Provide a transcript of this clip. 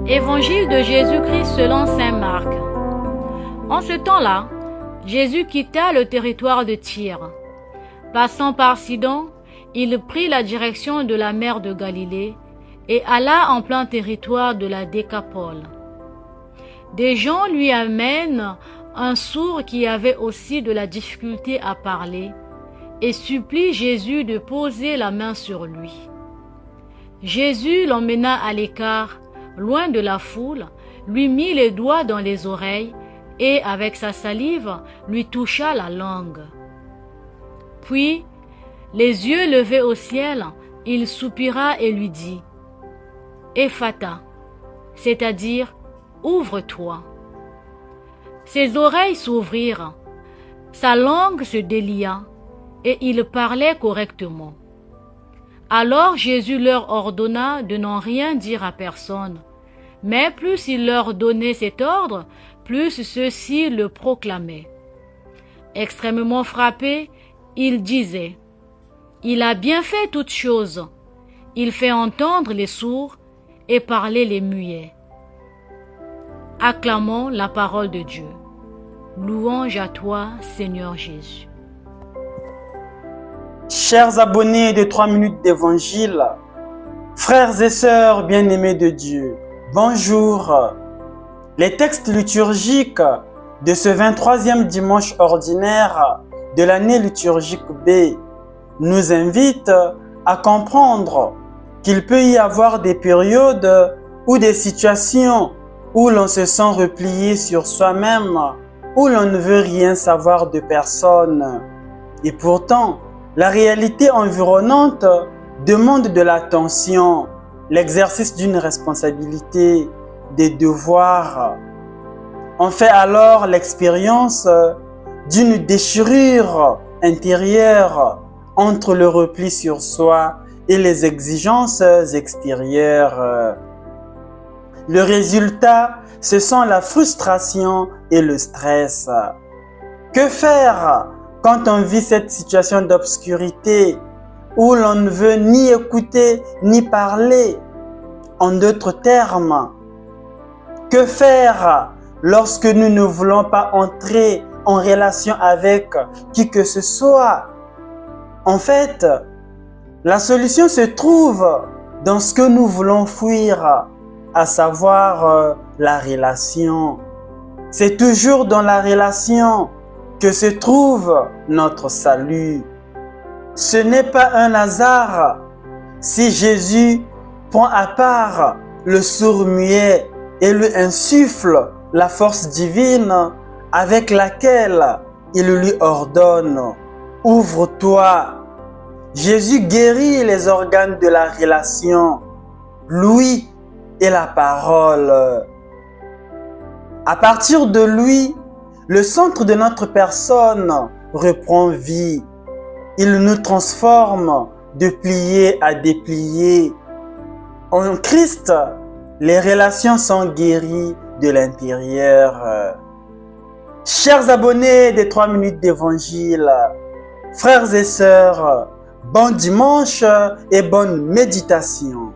Évangile de Jésus-Christ selon saint Marc. En ce temps-là, Jésus quitta le territoire de Tyr. Passant par Sidon, il prit la direction de la mer de Galilée et alla en plein territoire de la Décapole. Des gens lui amènent un sourd qui avait aussi de la difficulté à parler et supplie Jésus de poser la main sur lui. Jésus l'emmena à l'écart, loin de la foule, lui mit les doigts dans les oreilles et, avec sa salive, lui toucha la langue. Puis, les yeux levés au ciel, il soupira et lui dit « Ephata », c'est-à-dire « Ouvre-toi ». Ses oreilles s'ouvrirent, sa langue se délia et il parlait correctement. Alors Jésus leur ordonna de n'en rien dire à personne. Mais plus il leur donnait cet ordre, plus ceux-ci le proclamaient. Extrêmement frappé, il disait « Il a bien fait toutes choses. Il fait entendre les sourds et parler les muets. » Acclamons la parole de Dieu. Louange à toi, Seigneur Jésus. Chers abonnés de 3 minutes d'évangile, frères et sœurs bien-aimés de Dieu, bonjour. Les textes liturgiques de ce 23e dimanche ordinaire de l'année liturgique B nous invitent à comprendre qu'il peut y avoir des périodes ou des situations où l'on se sent replié sur soi-même, où l'on ne veut rien savoir de personne. Et pourtant, la réalité environnante demande de l'attention, l'exercice d'une responsabilité, des devoirs. On fait alors l'expérience d'une déchirure intérieure entre le repli sur soi et les exigences extérieures. Le résultat, ce sont la frustration et le stress. Que faire quand on vit cette situation d'obscurité où l'on ne veut ni écouter ni parler? En d'autres termes, que faire lorsque nous ne voulons pas entrer en relation avec qui que ce soit? En fait, la solution se trouve dans ce que nous voulons fuir, à savoir la relation. C'est toujours dans la relation que se trouve notre salut. Ce n'est pas un hasard si Jésus prend à part le sourd-muet et lui insuffle la force divine avec laquelle il lui ordonne « Ouvre-toi ». Jésus guérit les organes de la relation, l'ouïe et la parole. À partir de lui, le centre de notre personne reprend vie. Il nous transforme de plier à déplier. En Christ, les relations sont guéries de l'intérieur. Chers abonnés des 3 minutes d'évangile, frères et sœurs, bon dimanche et bonne méditation.